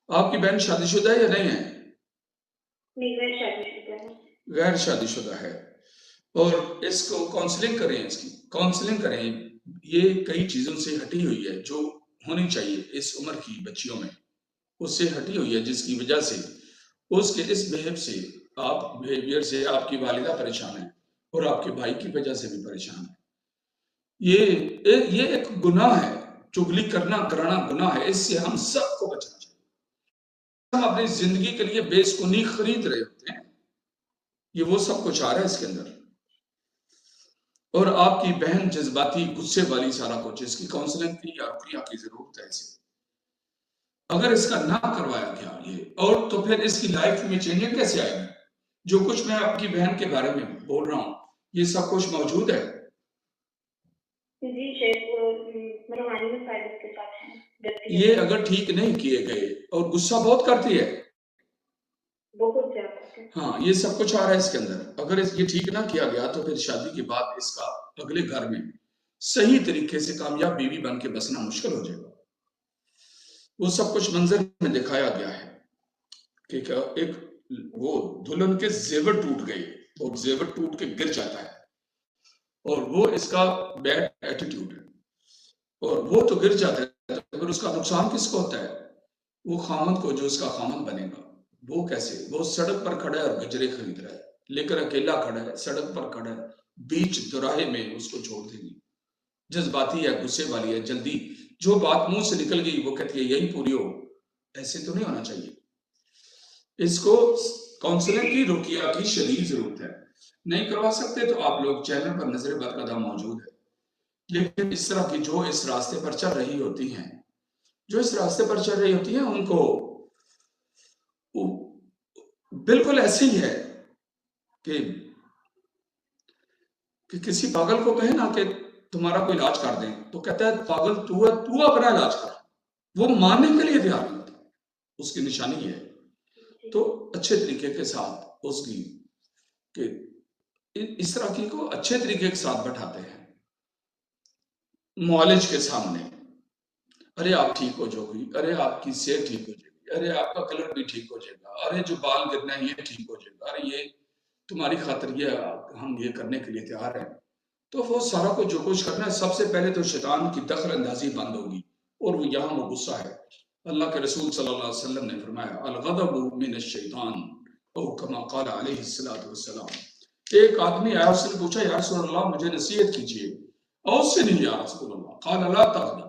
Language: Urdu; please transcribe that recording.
آپ کی بہن شادی شدہ ہے یا نہیں ہے؟ نہیں، غیر شادی شدہ ہے۔ غیر شادی شدہ ہے، اور اس کو کاؤنسلنگ کریں، اس کی کاؤنسلنگ کریں. یہ کئی چیزوں سے ہٹی ہوئی ہے جو ہونی چاہیے اس عمر کی بچیوں میں، اس سے ہٹی ہوئی ہے، جس کی وجہ سے اس کے اس بہیو سے، بہیویئر سے آپ کی والدہ پریشان ہے اور آپ کے بھائی کی وجہ سے بھی پریشان ہے. یہ ایک گناہ ہے، چغلی کرانا گناہ ہے. اس سے ہم سب کو بچنا چاہیے. ہم اپنی زندگی کے لیے بیسکونی خرید رہے ہوتے ہیں، یہ وہ سب کچھ آ رہا ہے اس کے اندر. اور آپ کی بہن جذباتی غصے والی سارا کچھ، اس کی کاؤنسلنگ کی آپ کی ضرورت ہے اسے. اگر اس کا نہ کروایا گیا یہ، اور تو پھر اس کی لائف میں چینجنگ کیسے آئے گی؟ جو کچھ میں آپ کی بہن کے بارے میں بول رہا ہوں یہ سب کچھ موجود ہے. جی شیخ، روحانی مسائل اس کے ساتھ ہیں. یہ اگر ٹھیک نہیں کیے گئے، اور غصہ بہت کرتی ہے، بہت زیادہ. ہاں یہ سب کچھ آ رہا ہے اس کے اندر. اگر یہ ٹھیک نہ کیا گیا تو پھر شادی کے بعد اس کا اگلے گھر میں صحیح طریقے سے کامیاب بیوی بن کے بسنا مشکل ہو جائے گا. وہ سب کچھ منظر میں دکھایا گیا ہے کہ ایک وہ دلہن کے زیور ٹوٹ گئے اور زیور ٹوٹ کے گر جاتا ہے، اور وہ اس کا بیڈ ایٹیٹیوڈ ہے، اور وہ تو گر جاتا ہے تو پھر اس کا نقصان کس کو ہوتا ہے؟ وہ خامد کو، جو اس کا خامد بنے گا. وہ کیسے؟ وہ سڑک پر کھڑا ہے اور گجرے خرید رہا ہے، لے کر اکیلا کھڑا ہے، سڑک پر کھڑا ہے، بیچ دوراہے میں اس کو چھوڑ دیں گی. جذباتی ہے، غصے والی ہے، جلدی جو بات منہ سے نکل گئی وہ کہتی ہے یہی پوری ہو. ایسے تو نہیں ہونا چاہیے. اس کو کاؤنسلنگ کی، رقیہ کی شدید ضرورت ہے. نہیں کروا سکتے تو آپ لوگ چینل پر نظر بد قدم موجود ہے. لیکن اس طرح کی جو اس راستے پر چل رہی ہوتی ہیں، ان کو بالکل ایسے ہی ہے کہ کسی پاگل کو کہے نا کہ تمہارا کوئی علاج کر دیں تو کہتا ہے پاگل تو ہے، تو اپنا علاج کر. وہ ماننے کے لیے تیار نہیں ہوتا. اس کی نشانی ہے. تو اچھے طریقے کے ساتھ اس کی کہ اس طرح کی کو اچھے طریقے کے ساتھ بٹھاتے ہیں معالج کے سامنے. ارے آپ ٹھیک ہو جاؤ گی، ارے آپ کی صحت ٹھیک ہو جائے گی، ارے آپ کا کلر بھی ٹھیک ہو جائے گا، ارے جو بال گرنا ہے یہ ٹھیک ہو جائے گا، ارے یہ تمہاری خاطر ہم یہ کرنے کے لیے تیار ہیں. تو وہ سارا کچھ جو کچھ کرنا ہے، سب سے پہلے تو شیطان کی دخل اندازی بند ہوگی، اور وہ یہاں وہ غصہ ہے. اللہ کے رسول صلی اللہ علیہ وسلم نے فرمایا الغضب من الشیطان او کما قال علیہ السلام. ایک آدمی آیا، اس نے پوچھا یا رسول اللہ مجھے نصیحت کیجئے. اور اس سے نہیں یا رسول اللہ قال لا تغضب